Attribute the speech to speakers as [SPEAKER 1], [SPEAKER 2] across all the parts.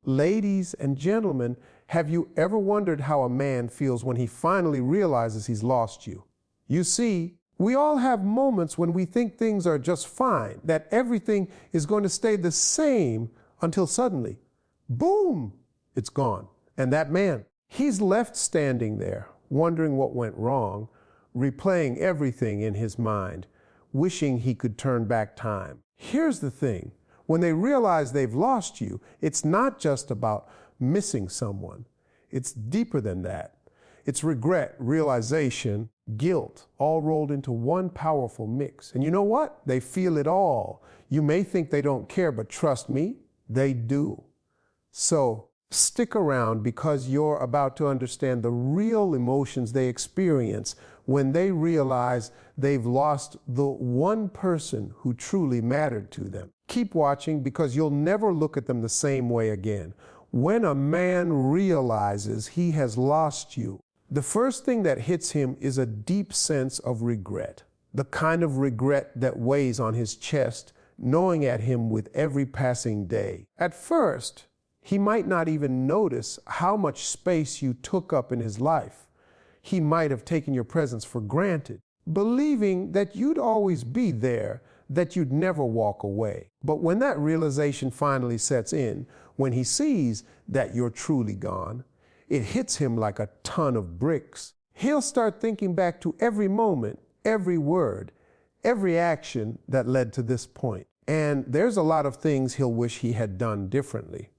[SPEAKER 1] Ladies and gentlemen, have you ever wondered how a man feels when he finally realizes he's lost you? You see, we all have moments when we think things are just fine, that everything is going to stay the same until suddenly, boom, it's gone. And that man, he's left standing there, wondering what went wrong, replaying everything in his mind, wishing he could turn back time. Here's the thing. When they realize they've lost you, it's not just about missing someone. It's deeper than that. It's regret, realization, guilt, all rolled into one powerful mix. And you know what? They feel it all. You may think they don't care, but trust me, they do. So stick around, because you're about to understand the real emotions they experience when they realize they've lost the one person who truly mattered to them. Keep watching, because you'll never look at them the same way again. When a man realizes he has lost you, the first thing that hits him is a deep sense of regret. The kind of regret that weighs on his chest, gnawing at him with every passing day. At first, he might not even notice how much space you took up in his life. He might have taken your presence for granted, believing that you'd always be there, that you'd never walk away. But when that realization finally sets in, when he sees that you're truly gone, it hits him like a ton of bricks. He'll start thinking back to every moment, every word, every action that led to this point. And there's a lot of things he'll wish he had done differently.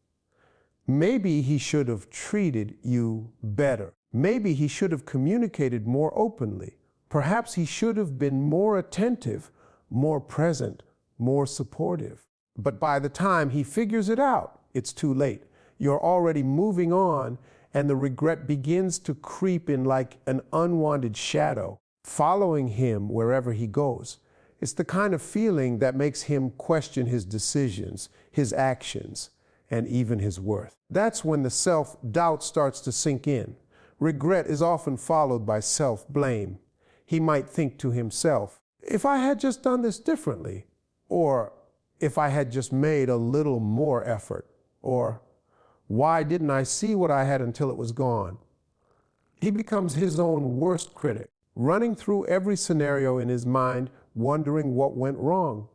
[SPEAKER 1] Maybe he should have treated you better. Maybe he should have communicated more openly. Perhaps he should have been more attentive, more present, more supportive. But by the time he figures it out, it's too late. You're already moving on, and the regret begins to creep in like an unwanted shadow, following him wherever he goes. It's the kind of feeling that makes him question his decisions, his actions, and even his worth. That's when the self-doubt starts to sink in. Regret is often followed by self-blame. He might think to himself, if I had just done this differently, or if I had just made a little more effort, or why didn't I see what I had until it was gone? He becomes his own worst critic, running through every scenario in his mind, wondering what went wrong.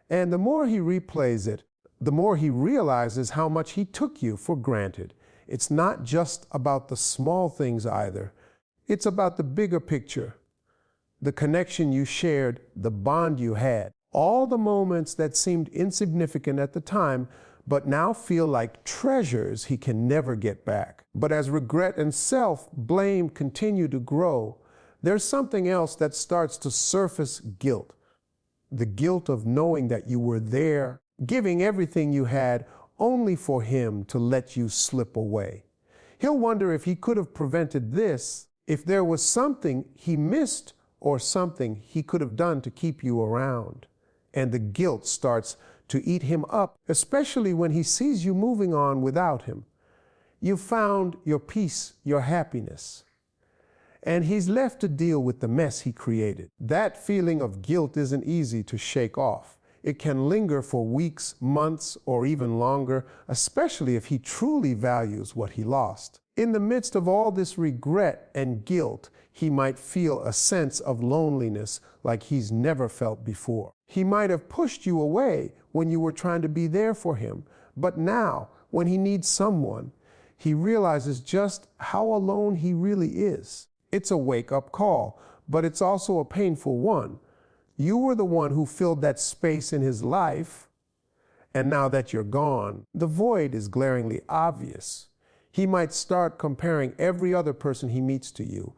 [SPEAKER 1] And the more he replays it, the more he realizes how much he took you for granted. It's not just about the small things either. It's about the bigger picture, the connection you shared, the bond you had, all the moments that seemed insignificant at the time, but now feel like treasures he can never get back. But as regret and self-blame continue to grow, there's something else that starts to surface: guilt. The guilt of knowing that you were there, giving everything you had, only for him to let you slip away. He'll wonder if he could have prevented this, if there was something he missed or something he could have done to keep you around. And the guilt starts to eat him up, especially when he sees you moving on without him. You've found your peace, your happiness, and he's left to deal with the mess he created. That feeling of guilt isn't easy to shake off. It can linger for weeks, months, or even longer, especially if he truly values what he lost. In the midst of all this regret and guilt, he might feel a sense of loneliness like he's never felt before. He might have pushed you away when you were trying to be there for him, but now, when he needs someone, he realizes just how alone he really is. It's a wake-up call, but it's also a painful one. You were the one who filled that space in his life, and now that you're gone, the void is glaringly obvious. He might start comparing every other person he meets to you,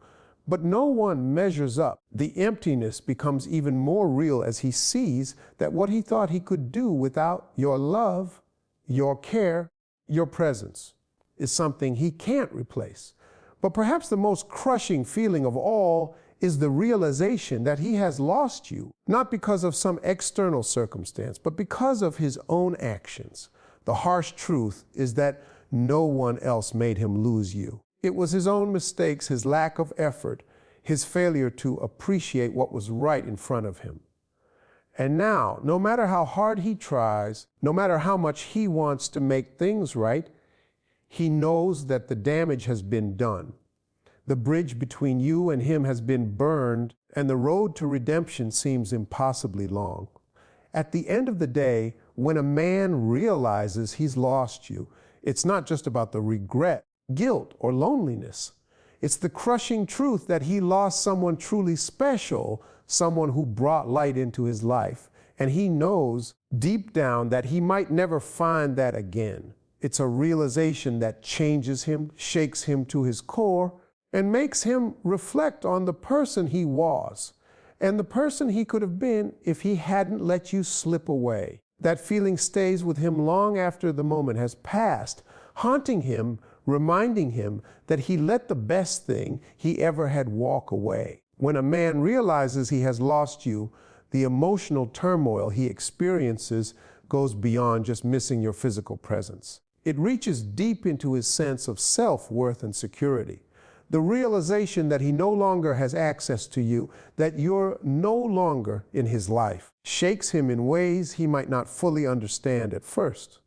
[SPEAKER 1] but no one measures up. The emptiness becomes even more real as he sees that what he thought he could do without your love, your care, your presence is something he can't replace. But perhaps the most crushing feeling of all is the realization that he has lost you, not because of some external circumstance, but because of his own actions. The harsh truth is that no one else made him lose you. It was his own mistakes, his lack of effort, his failure to appreciate what was right in front of him. And now, no matter how hard he tries, no matter how much he wants to make things right, He knows that the damage has been done. The bridge between you and him has been burned, and the road to redemption seems impossibly long. At the end of the day, when a man realizes he's lost you, it's not just about the regret, guilt, or loneliness. It's the crushing truth that he lost someone truly special, someone who brought light into his life, and he knows deep down that he might never find that again. It's a realization that changes him, shakes him to his core, and makes him reflect on the person he was and the person he could have been if he hadn't let you slip away. That feeling stays with him long after the moment has passed, haunting him, reminding him that he let the best thing he ever had walk away. When a man realizes he has lost you, the emotional turmoil he experiences goes beyond just missing your physical presence. It reaches deep into his sense of self-worth and security. The realization that he no longer has access to you, that you're no longer in his life, shakes him in ways he might not fully understand at first.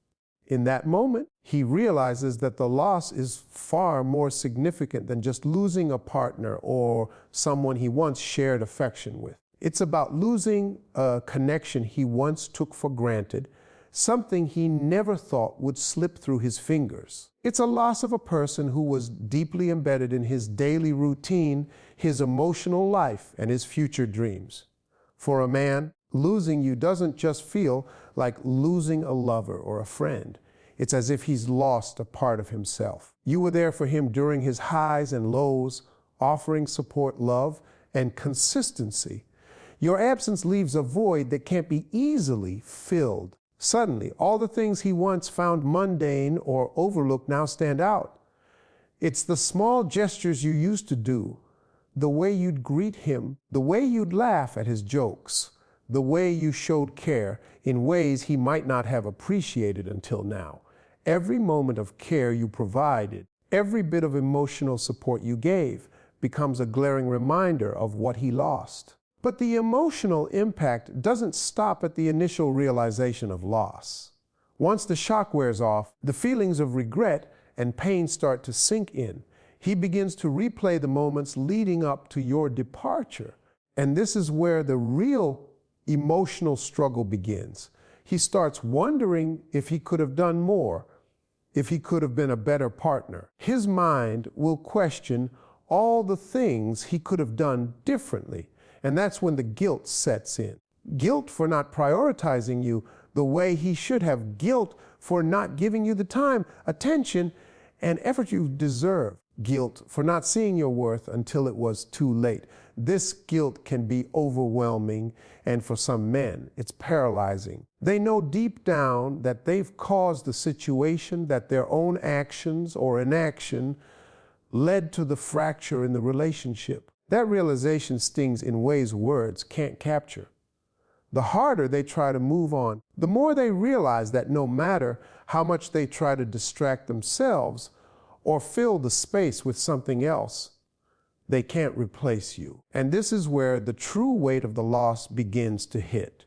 [SPEAKER 1] In that moment, he realizes that the loss is far more significant than just losing a partner or someone he once shared affection with. It's about losing a connection he once took for granted, something he never thought would slip through his fingers. It's a loss of a person who was deeply embedded in his daily routine, his emotional life, and his future dreams. For a man, losing you doesn't just feel like losing a lover or a friend. It's as if he's lost a part of himself. You were there for him during his highs and lows, offering support, love, and consistency. Your absence leaves a void that can't be easily filled. Suddenly, all the things he once found mundane or overlooked now stand out. It's the small gestures you used to do, the way you'd greet him, the way you'd laugh at his jokes, the way you showed care in ways he might not have appreciated until now. Every moment of care you provided, every bit of emotional support you gave, becomes a glaring reminder of what he lost. But the emotional impact doesn't stop at the initial realization of loss. Once the shock wears off, the feelings of regret and pain start to sink in. He begins to replay the moments leading up to your departure. And this is where the real emotional struggle begins. He starts wondering if he could have done more, if he could have been a better partner. His mind will question all the things he could have done differently. And that's when the guilt sets in. Guilt for not prioritizing you the way he should have. Guilt for not giving you the time, attention, and effort you deserve. Guilt for not seeing your worth until it was too late. This guilt can be overwhelming, and for some men, it's paralyzing. They know deep down that they've caused the situation, that their own actions or inaction led to the fracture in the relationship. That realization stings in ways words can't capture. The harder they try to move on, the more they realize that no matter how much they try to distract themselves or fill the space with something else, they can't replace you. And this is where the true weight of the loss begins to hit.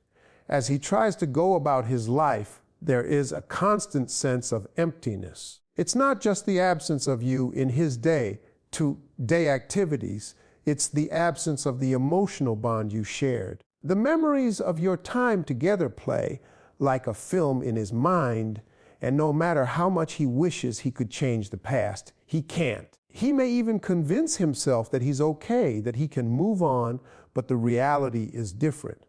[SPEAKER 1] As he tries to go about his life, there is a constant sense of emptiness. It's not just the absence of you in his day-to-day activities. It's the absence of the emotional bond you shared. The memories of your time together play like a film in his mind, and no matter how much he wishes he could change the past, he can't. He may even convince himself that he's okay, that he can move on, but the reality is different.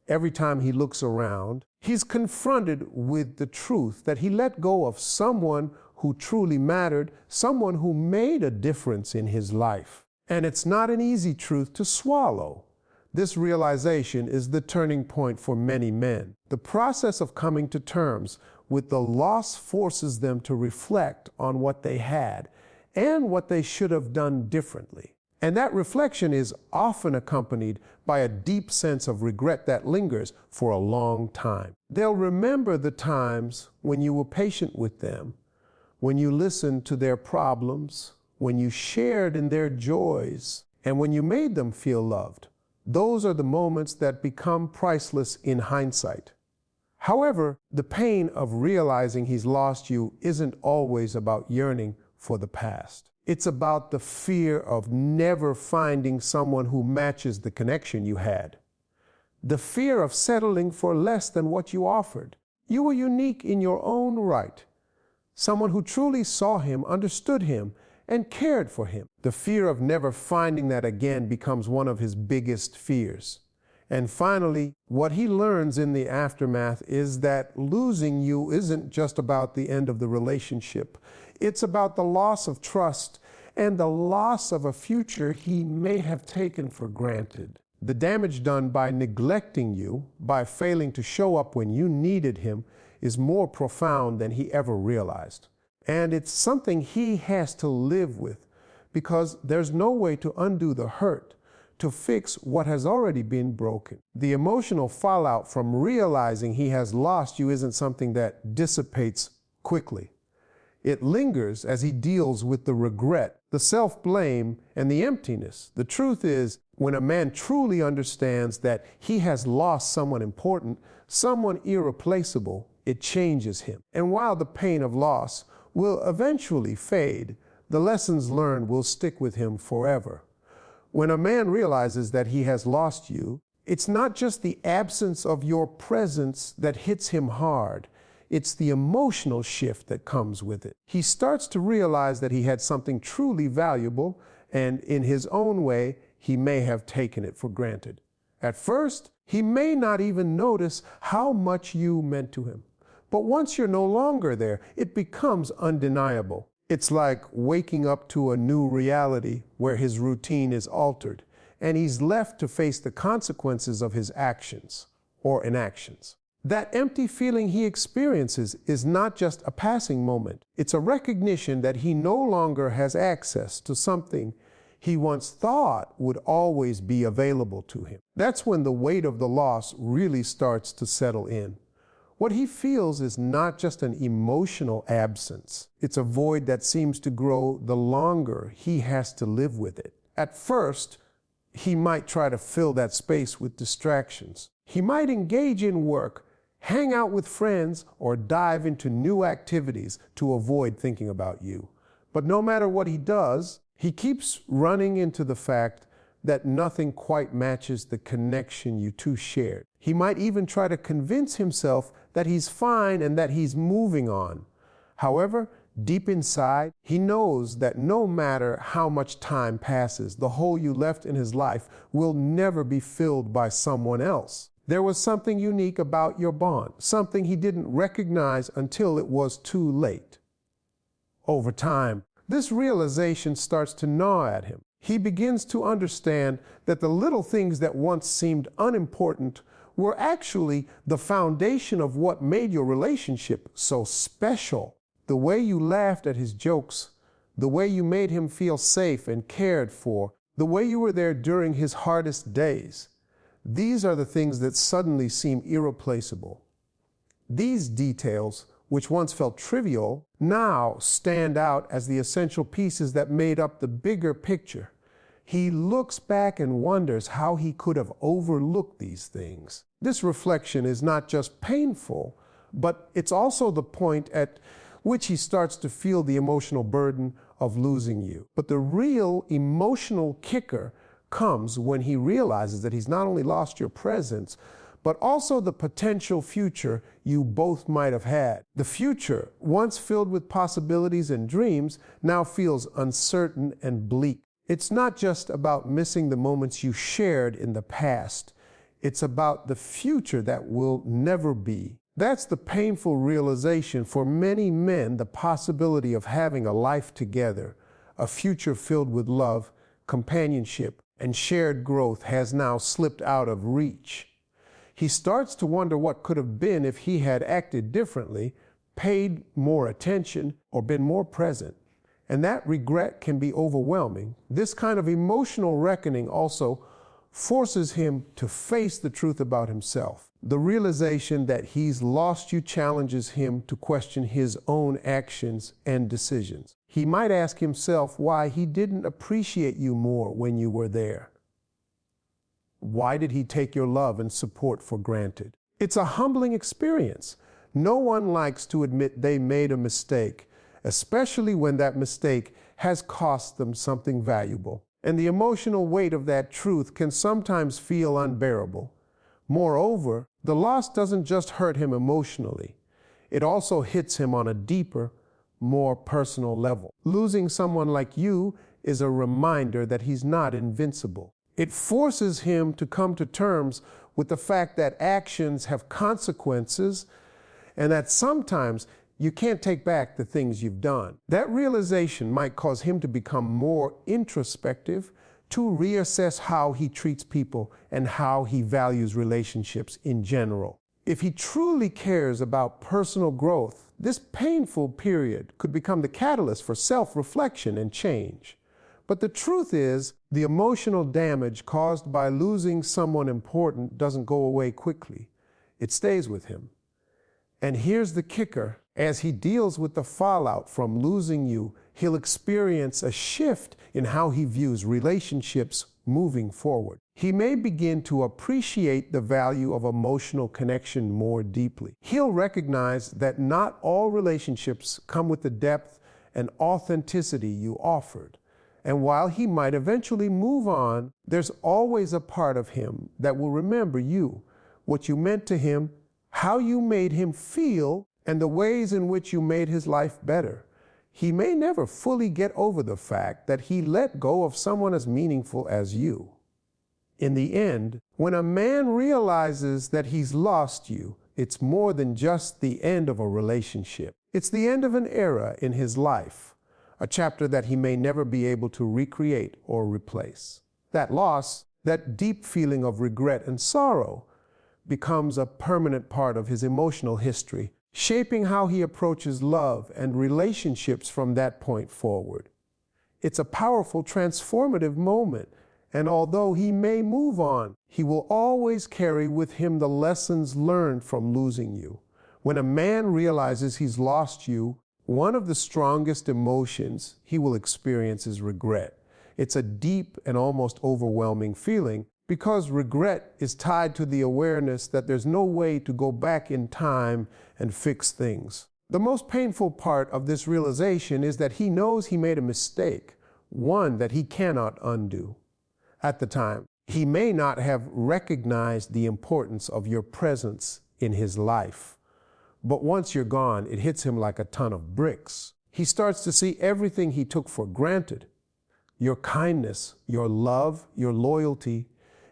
[SPEAKER 1] Every time he looks around, he's confronted with the truth that he let go of someone who truly mattered, someone who made a difference in his life. And it's not an easy truth to swallow. This realization is the turning point for many men. The process of coming to terms with the loss forces them to reflect on what they had and what they should have done differently. And that reflection is often accompanied by a deep sense of regret that lingers for a long time. They'll remember the times when you were patient with them, when you listened to their problems, when you shared in their joys, and when you made them feel loved. Those are the moments that become priceless in hindsight. However, the pain of realizing he's lost you isn't always about yearning for the past. It's about the fear of never finding someone who matches the connection you had. The fear of settling for less than what you offered. You were unique in your own right. Someone who truly saw him, understood him, and cared for him. The fear of never finding that again becomes one of his biggest fears. And finally, what he learns in the aftermath is that losing you isn't just about the end of the relationship. It's about the loss of trust and the loss of a future he may have taken for granted. The damage done by neglecting you, by failing to show up when you needed him, is more profound than he ever realized. And it's something he has to live with, because there's no way to undo the hurt, to fix what has already been broken. The emotional fallout from realizing he has lost you isn't something that dissipates quickly. It lingers as he deals with the regret, the self-blame, and the emptiness. The truth is, when a man truly understands that he has lost someone important, someone irreplaceable, it changes him. And while the pain of loss will eventually fade, the lessons learned will stick with him forever. When a man realizes that he has lost you, it's not just the absence of your presence that hits him hard. It's the emotional shift that comes with it. He starts to realize that he had something truly valuable, and in his own way, he may have taken it for granted. At first, he may not even notice how much you meant to him. But once you're no longer there, it becomes undeniable. It's like waking up to a new reality where his routine is altered, and he's left to face the consequences of his actions or inactions. That empty feeling he experiences is not just a passing moment. It's a recognition that he no longer has access to something he once thought would always be available to him. That's when the weight of the loss really starts to settle in. What he feels is not just an emotional absence. It's a void that seems to grow the longer he has to live with it. At first, he might try to fill that space with distractions. He might engage in work, hang out with friends, or dive into new activities to avoid thinking about you. But no matter what he does, he keeps running into the fact that nothing quite matches the connection you two shared. He might even try to convince himself that he's fine and that he's moving on. However, deep inside, he knows that no matter how much time passes, the hole you left in his life will never be filled by someone else. There was something unique about your bond, something he didn't recognize until it was too late. Over time, this realization starts to gnaw at him. He begins to understand that the little things that once seemed unimportant were actually the foundation of what made your relationship so special. The way you laughed at his jokes, the way you made him feel safe and cared for, the way you were there during his hardest days. These are the things that suddenly seem irreplaceable. These details, which once felt trivial, now stand out as the essential pieces that made up the bigger picture. He looks back and wonders how he could have overlooked these things. This reflection is not just painful, but it's also the point at which he starts to feel the emotional burden of losing you. But the real emotional kicker comes when he realizes that he's not only lost your presence, but also the potential future you both might have had. The future, once filled with possibilities and dreams, now feels uncertain and bleak. It's not just about missing the moments you shared in the past. It's about the future that will never be. That's the painful realization for many men, the possibility of having a life together, a future filled with love, companionship, and shared growth has now slipped out of reach. He starts to wonder what could have been if he had acted differently, paid more attention, or been more present. And that regret can be overwhelming. This kind of emotional reckoning also forces him to face the truth about himself. The realization that he's lost you challenges him to question his own actions and decisions. He might ask himself why he didn't appreciate you more when you were there. Why did he take your love and support for granted? It's a humbling experience. No one likes to admit they made a mistake, especially when that mistake has cost them something valuable. And the emotional weight of that truth can sometimes feel unbearable. Moreover, the loss doesn't just hurt him emotionally. It also hits him on a deeper, more personal level. Losing someone like you is a reminder that he's not invincible. It forces him to come to terms with the fact that actions have consequences and that sometimes you can't take back the things you've done. That realization might cause him to become more introspective, to reassess how he treats people and how he values relationships in general. If he truly cares about personal growth, this painful period could become the catalyst for self-reflection and change. But the truth is, the emotional damage caused by losing someone important doesn't go away quickly. It stays with him. And here's the kicker. As he deals with the fallout from losing you, he'll experience a shift in how he views relationships moving forward. He may begin to appreciate the value of emotional connection more deeply. He'll recognize that not all relationships come with the depth and authenticity you offered. And while he might eventually move on, there's always a part of him that will remember you, what you meant to him, how you made him feel, and the ways in which you made his life better. He may never fully get over the fact that he let go of someone as meaningful as you. In the end, when a man realizes that he's lost you, it's more than just the end of a relationship. It's the end of an era in his life, a chapter that he may never be able to recreate or replace. That loss, that deep feeling of regret and sorrow, becomes a permanent part of his emotional history, shaping how he approaches love and relationships from that point forward. It's a powerful, transformative moment, and although he may move on, he will always carry with him the lessons learned from losing you. When a man realizes he's lost you, one of the strongest emotions he will experience is regret. It's a deep and almost overwhelming feeling, because regret is tied to the awareness that there's no way to go back in time and fix things. The most painful part of this realization is that he knows he made a mistake, one that he cannot undo. At the time, he may not have recognized the importance of your presence in his life. But once you're gone, it hits him like a ton of bricks. He starts to see everything he took for granted. Your kindness, your love, your loyalty,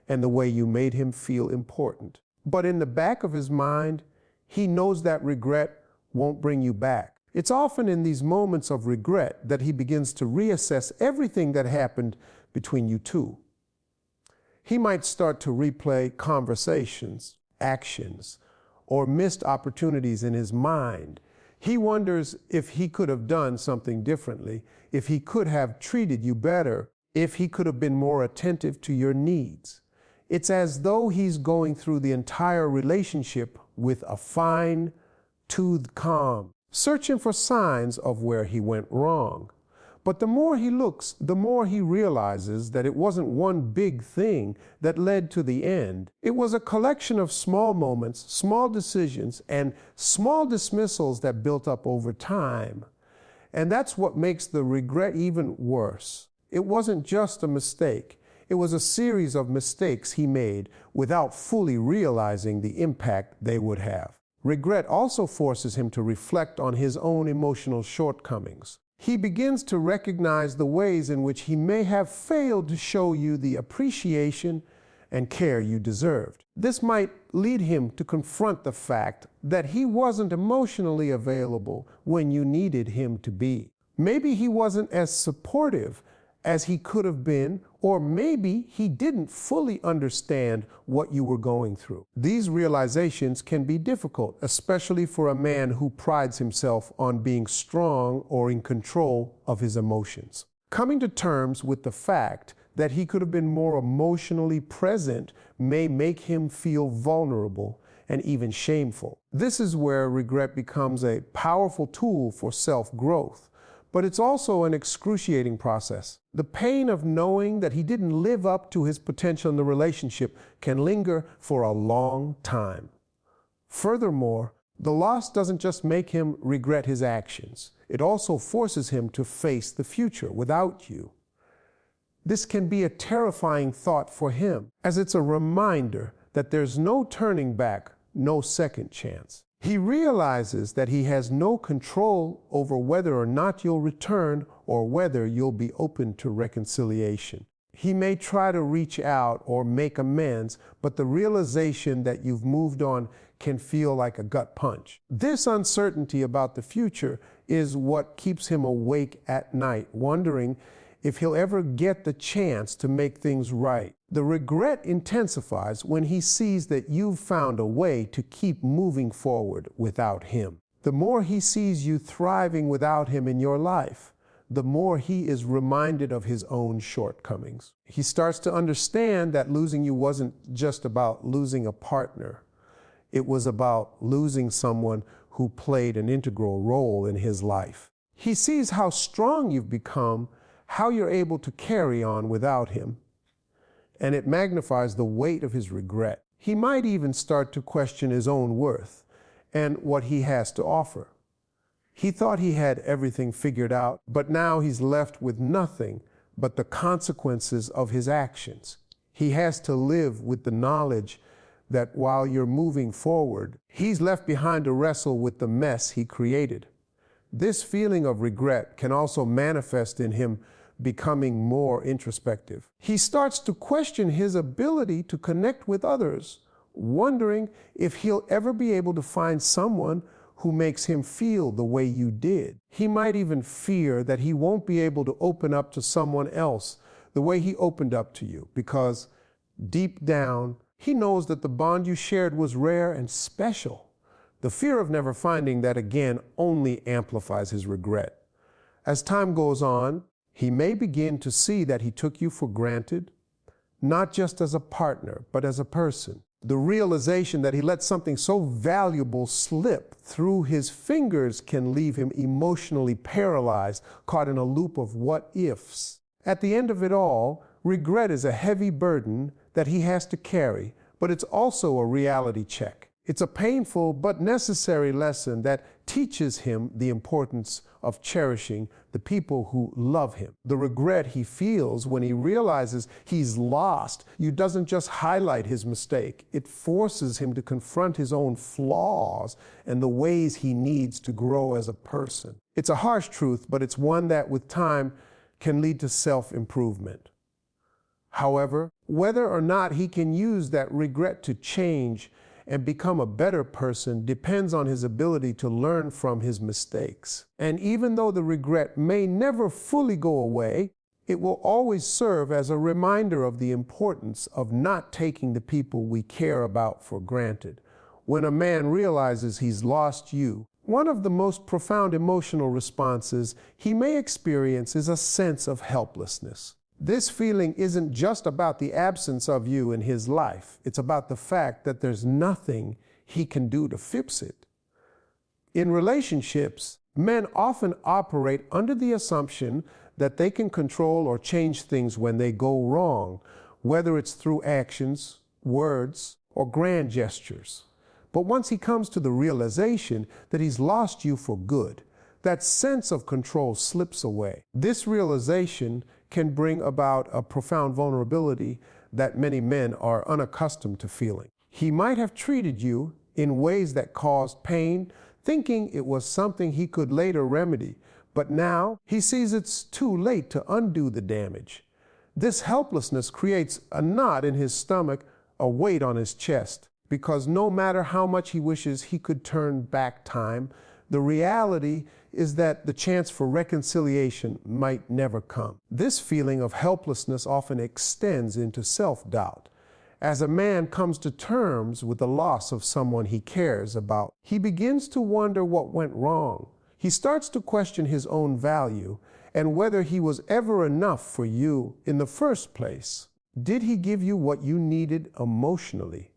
[SPEAKER 1] and the way you made him feel important. But in the back of his mind, he knows that regret won't bring you back. It's often in these moments of regret that he begins to reassess everything that happened between you two. He might start to replay conversations, actions, or missed opportunities in his mind. He wonders if he could have done something differently, if he could have treated you better, if he could have been more attentive to your needs. It's as though he's going through the entire relationship with a fine-toothed comb, searching for signs of where he went wrong. But the more he looks, the more he realizes that it wasn't one big thing that led to the end. It was a collection of small moments, small decisions, and small dismissals that built up over time. And that's what makes the regret even worse. It wasn't just a mistake. It was a series of mistakes he made without fully realizing the impact they would have. Regret also forces him to reflect on his own emotional shortcomings. He begins to recognize the ways in which he may have failed to show you the appreciation and care you deserved. This might lead him to confront the fact that he wasn't emotionally available when you needed him to be. Maybe he wasn't as supportive as he could have been, or maybe he didn't fully understand what you were going through. These realizations can be difficult, especially for a man who prides himself on being strong or in control of his emotions. Coming to terms with the fact that he could have been more emotionally present may make him feel vulnerable and even shameful. This is where regret becomes a powerful tool for self-growth. But it's also an excruciating process. The pain of knowing that he didn't live up to his potential in the relationship can linger for a long time. Furthermore, the loss doesn't just make him regret his actions. It also forces him to face the future without you. This can be a terrifying thought for him, as it's a reminder that there's no turning back, no second chance. He realizes that he has no control over whether or not you'll return or whether you'll be open to reconciliation. He may try to reach out or make amends, but the realization that you've moved on can feel like a gut punch. This uncertainty about the future is what keeps him awake at night, wondering if he'll ever get the chance to make things right. The regret intensifies when he sees that you've found a way to keep moving forward without him. The more he sees you thriving without him in your life, the more he is reminded of his own shortcomings. He starts to understand that losing you wasn't just about losing a partner. It was about losing someone who played an integral role in his life. He sees how strong you've become, how you're able to carry on without him, and it magnifies the weight of his regret. He might even start to question his own worth and what he has to offer. He thought he had everything figured out, but now he's left with nothing but the consequences of his actions. He has to live with the knowledge that while you're moving forward, he's left behind to wrestle with the mess he created. This feeling of regret can also manifest in him becoming more introspective. He starts to question his ability to connect with others, wondering if he'll ever be able to find someone who makes him feel the way you did. He might even fear that he won't be able to open up to someone else the way he opened up to you, because deep down, he knows that the bond you shared was rare and special. The fear of never finding that again only amplifies his regret. As time goes on, he may begin to see that he took you for granted, not just as a partner, but as a person. The realization that he let something so valuable slip through his fingers can leave him emotionally paralyzed, caught in a loop of what ifs. At the end of it all, regret is a heavy burden that he has to carry, but it's also a reality check. It's a painful but necessary lesson that teaches him the importance of cherishing the people who love him. The regret he feels when he realizes he's lost you doesn't just highlight his mistake. It forces him to confront his own flaws and the ways he needs to grow as a person. It's a harsh truth, but it's one that with time can lead to self-improvement. However, whether or not he can use that regret to change and become a better person depends on his ability to learn from his mistakes. And even though the regret may never fully go away, it will always serve as a reminder of the importance of not taking the people we care about for granted. When a man realizes he's lost you, one of the most profound emotional responses he may experience is a sense of helplessness. This feeling isn't just about the absence of you in his life. It's about the fact that there's nothing he can do to fix it. In relationships, men often operate under the assumption that they can control or change things when they go wrong, whether it's through actions, words, or grand gestures. But once he comes to the realization that he's lost you for good, that sense of control slips away. This realization can bring about a profound vulnerability that many men are unaccustomed to feeling. He might have treated you in ways that caused pain, thinking it was something he could later remedy, but now he sees it's too late to undo the damage. This helplessness creates a knot in his stomach, a weight on his chest, because no matter how much he wishes he could turn back time, the reality is that the chance for reconciliation might never come. This feeling of helplessness often extends into self-doubt. As a man comes to terms with the loss of someone he cares about, he begins to wonder what went wrong. He starts to question his own value and whether he was ever enough for you in the first place. Did he give you what you needed emotionally?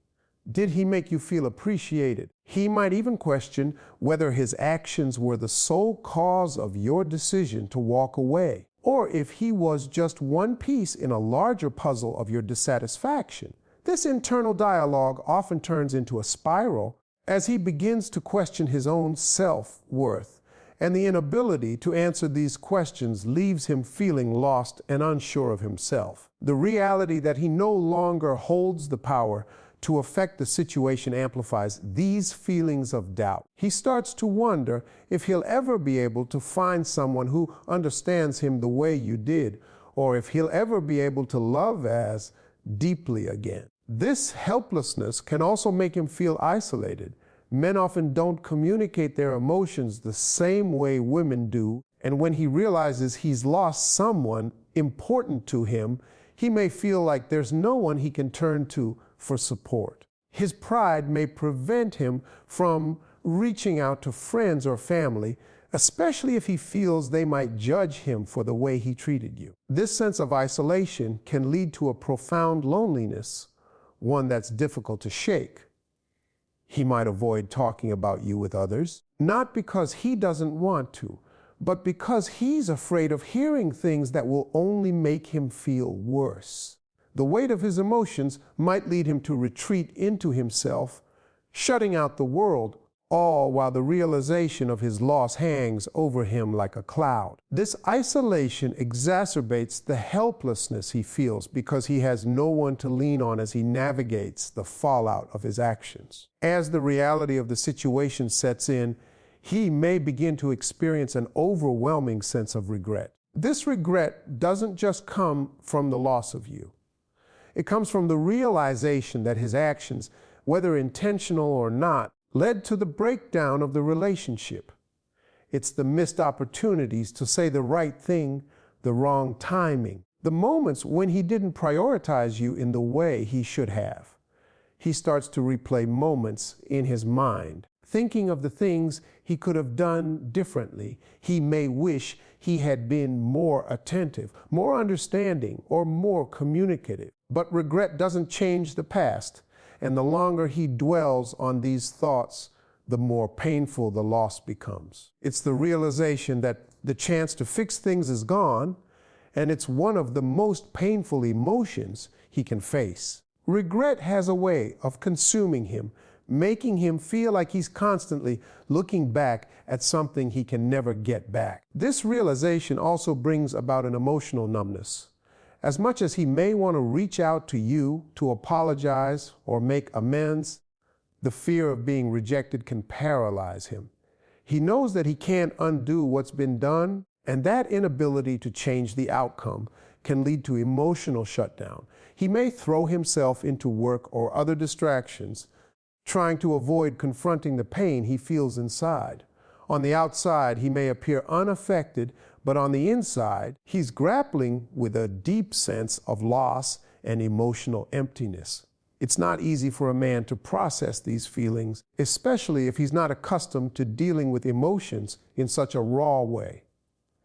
[SPEAKER 1] Did he make you feel appreciated? He might even question whether his actions were the sole cause of your decision to walk away, or if he was just one piece in a larger puzzle of your dissatisfaction. This internal dialogue often turns into a spiral As he begins to question his own self-worth, and the inability to answer these questions leaves him feeling lost and unsure of himself. The reality that he no longer holds the power to affect the situation amplifies these feelings of doubt. He starts to wonder if he'll ever be able to find someone who understands him the way you did, or if he'll ever be able to love as deeply again. This helplessness can also make him feel isolated. Men often don't communicate their emotions the same way women do, and when he realizes he's lost someone important to him, he may feel like there's no one he can turn to for support. His pride may prevent him from reaching out to friends or family, especially if he feels they might judge him for the way he treated you. This sense of isolation can lead to a profound loneliness, one that's difficult to shake. He might avoid talking about you with others, not because he doesn't want to, but because he's afraid of hearing things that will only make him feel worse. The weight of his emotions might lead him to retreat into himself, shutting out the world, all while the realization of his loss hangs over him like a cloud. This isolation exacerbates the helplessness he feels because he has no one to lean on as he navigates the fallout of his actions. As the reality of the situation sets in, he may begin to experience an overwhelming sense of regret. This regret doesn't just come from the loss of you. It comes from the realization that his actions, whether intentional or not, led to the breakdown of the relationship. It's the missed opportunities to say the right thing, the wrong timing, the moments when he didn't prioritize you in the way he should have. He starts to replay moments in his mind, thinking of the things he could have done differently. He may wish he had been more attentive, more understanding, or more communicative. But regret doesn't change the past. And the longer he dwells on these thoughts, the more painful the loss becomes. It's the realization that the chance to fix things is gone, and it's one of the most painful emotions he can face. Regret has a way of consuming him, making him feel like he's constantly looking back at something he can never get back. This realization also brings about an emotional numbness. As much as he may want to reach out to you to apologize or make amends, the fear of being rejected can paralyze him. He knows that he can't undo what's been done, and that inability to change the outcome can lead to emotional shutdown. He may throw himself into work or other distractions, trying to avoid confronting the pain he feels inside. On the outside, he may appear unaffected, but on the inside, he's grappling with a deep sense of loss and emotional emptiness. It's not easy for a man to process these feelings, especially if he's not accustomed to dealing with emotions in such a raw way.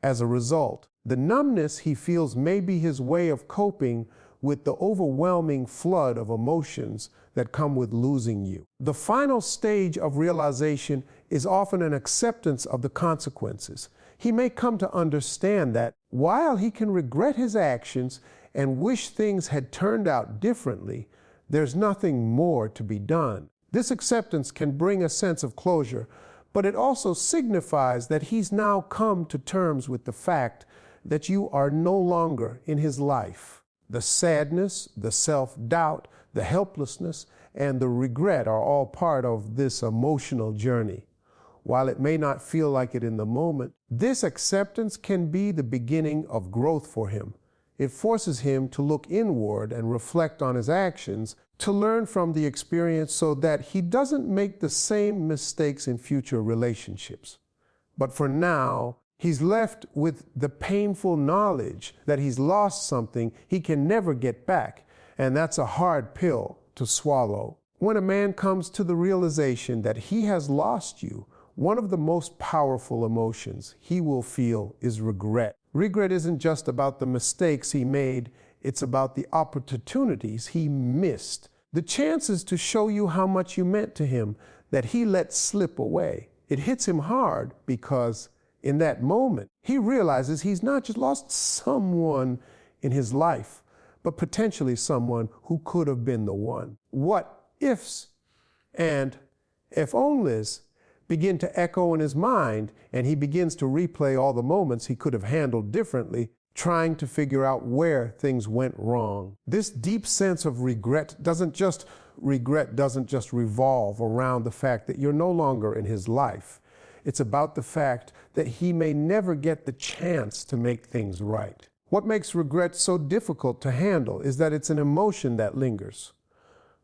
[SPEAKER 1] As a result, the numbness he feels may be his way of coping with the overwhelming flood of emotions that come with losing you. The final stage of realization is often an acceptance of the consequences. He may come to understand that while he can regret his actions and wish things had turned out differently, there's nothing more to be done. This acceptance can bring a sense of closure, but it also signifies that he's now come to terms with the fact that you are no longer in his life. The sadness, the self-doubt, the helplessness, and the regret are all part of this emotional journey. While it may not feel like it in the moment, this acceptance can be the beginning of growth for him. It forces him to look inward and reflect on his actions, to learn from the experience so that he doesn't make the same mistakes in future relationships. But for now, he's left with the painful knowledge that he's lost something he can never get back, and that's a hard pill to swallow. When a man comes to the realization that he has lost you, one of the most powerful emotions he will feel is regret. Regret isn't just about the mistakes he made, it's about the opportunities he missed, the chances to show you how much you meant to him that he let slip away. It hits him hard because in that moment, he realizes he's not just lost someone in his life, but potentially someone who could have been the one. What ifs and If onlys begin to echo in his mind, and he begins to replay all the moments he could have handled differently, trying to figure out where things went wrong. This deep sense of regret doesn't just revolve around the fact that you're no longer in his life. It's about the fact that he may never get the chance to make things right. What makes regret so difficult to handle is that it's an emotion that lingers.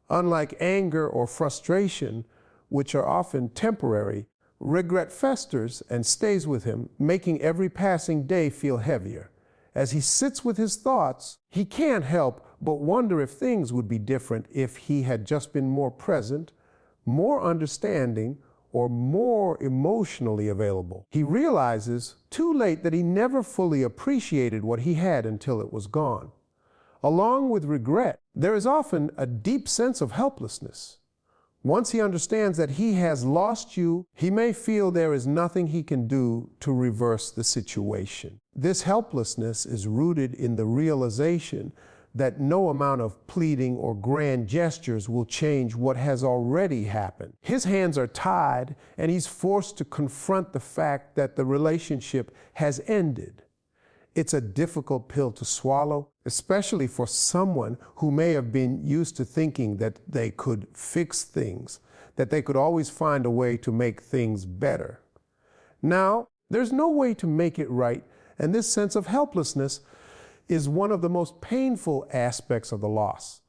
[SPEAKER 1] Unlike anger or frustration, which are often temporary, regret festers and stays with him, making every passing day feel heavier. As he sits with his thoughts, he can't help but wonder if things would be different if he had just been more present, more understanding, or more emotionally available. He realizes too late that he never fully appreciated what he had until it was gone. Along with regret, there is often a deep sense of helplessness. Once he understands that he has lost you, he may feel there is nothing he can do to reverse the situation. This helplessness is rooted in the realization that no amount of pleading or grand gestures will change what has already happened. His hands are tied, and he's forced to confront the fact that the relationship has ended. It's a difficult pill to swallow, especially for someone who may have been used to thinking that they could fix things, that they could always find a way to make things better. Now, there's no way to make it right, and this sense of helplessness is one of the most painful aspects of the loss.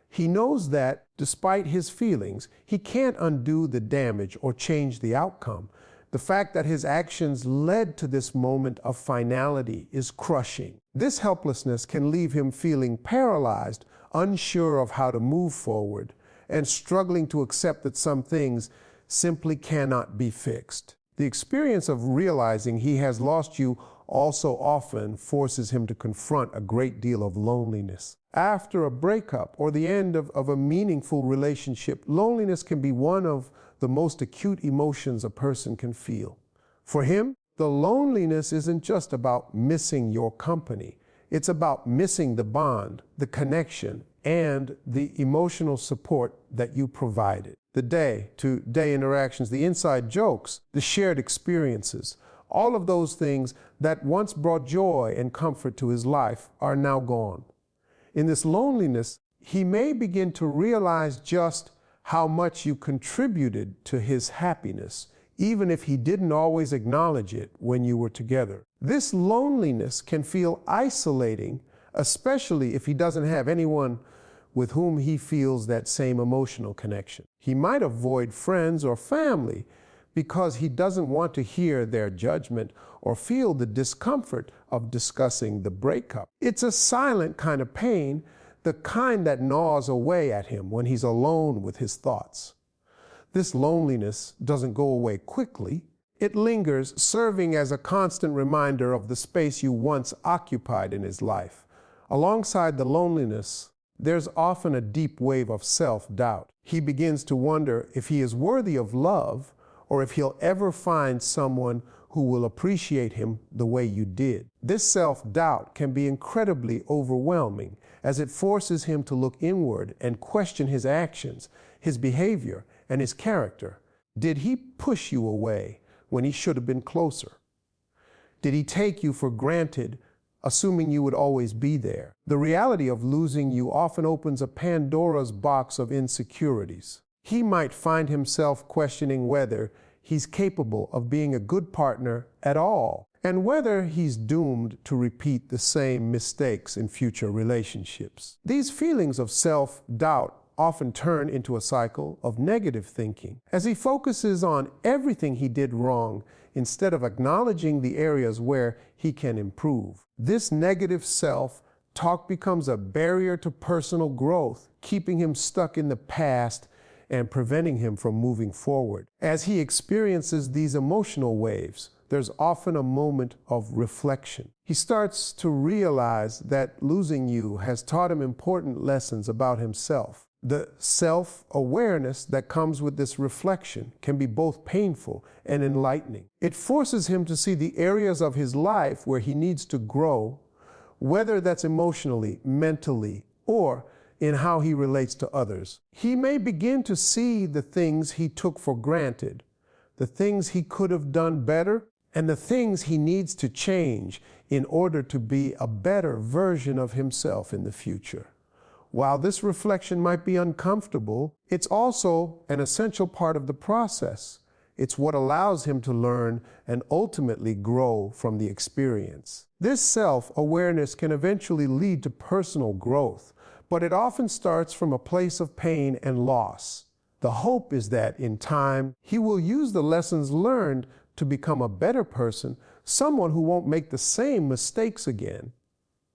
[SPEAKER 1] He knows that, despite his feelings, he can't undo the damage or change the outcome. The fact that his actions led to this moment of finality is crushing. This helplessness can leave him feeling paralyzed, unsure of how to move forward, and struggling to accept that some things simply cannot be fixed. The experience of realizing he has lost you also often forces him to confront a great deal of loneliness. After a breakup or the end of a meaningful relationship, loneliness can be one of the most acute emotions a person can feel. For him, the loneliness isn't just about missing your company. It's about missing the bond, the connection, and the emotional support that you provided. The day-to-day interactions, the inside jokes, the shared experiences, all of those things that once brought joy and comfort to his life are now gone. In this loneliness, he may begin to realize just how much you contributed to his happiness, even if he didn't always acknowledge it when you were together. This loneliness can feel isolating, especially if he doesn't have anyone with whom he feels that same emotional connection. He might avoid friends or family because he doesn't want to hear their judgment or feel the discomfort of discussing the breakup. It's a silent kind of pain, the kind that gnaws away at him when he's alone with his thoughts. This loneliness doesn't go away quickly. It lingers, serving as a constant reminder of the space you once occupied in his life. Alongside the loneliness, there's often a deep wave of self-doubt. He begins to wonder if he is worthy of love, or if he'll ever find someone who will appreciate him the way you did. This self-doubt can be incredibly overwhelming, as it forces him to look inward and question his actions, his behavior, and his character. Did he push you away when he should have been closer? Did he take you for granted, assuming you would always be there? The reality of losing you often opens a Pandora's box of insecurities. He might find himself questioning whether he's capable of being a good partner at all, and whether he's doomed to repeat the same mistakes in future relationships. These feelings of self-doubt often turn into a cycle of negative thinking, as he focuses on everything he did wrong instead of acknowledging the areas where he can improve. This negative self-talk becomes a barrier to personal growth, keeping him stuck in the past and preventing him from moving forward. As he experiences these emotional waves, there's often a moment of reflection. He starts to realize that losing you has taught him important lessons about himself. The self-awareness that comes with this reflection can be both painful and enlightening. It forces him to see the areas of his life where he needs to grow, whether that's emotionally, mentally, or in how he relates to others. He may begin to see the things he took for granted, the things he could have done better, and the things he needs to change in order to be a better version of himself in the future. While this reflection might be uncomfortable, it's also an essential part of the process. It's what allows him to learn and ultimately grow from the experience. This self-awareness can eventually lead to personal growth, but it often starts from a place of pain and loss. The hope is that in time, he will use the lessons learned to become a better person, someone who won't make the same mistakes again.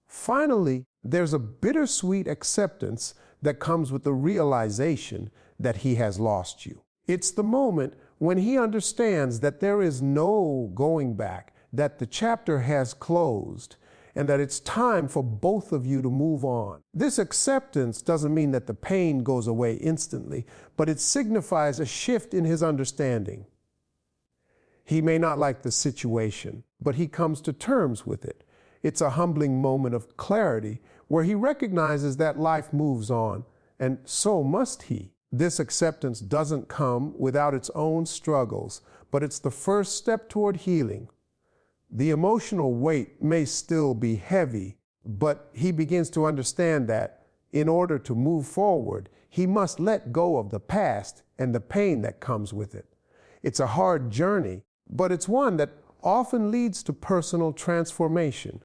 [SPEAKER 1] Finally, there's a bittersweet acceptance that comes with the realization that he has lost you. It's the moment when he understands that there is no going back, that the chapter has closed, and that it's time for both of you to move on. This acceptance doesn't mean that the pain goes away instantly, but it signifies a shift in his understanding. He may not like the situation, but he comes to terms with it. It's a humbling moment of clarity where he recognizes that life moves on, and so must he. This acceptance doesn't come without its own struggles, but it's the first step toward healing. The emotional weight may still be heavy, but he begins to understand that in order to move forward, he must let go of the past and the pain that comes with it. It's a hard journey, but it's one that often leads to personal transformation.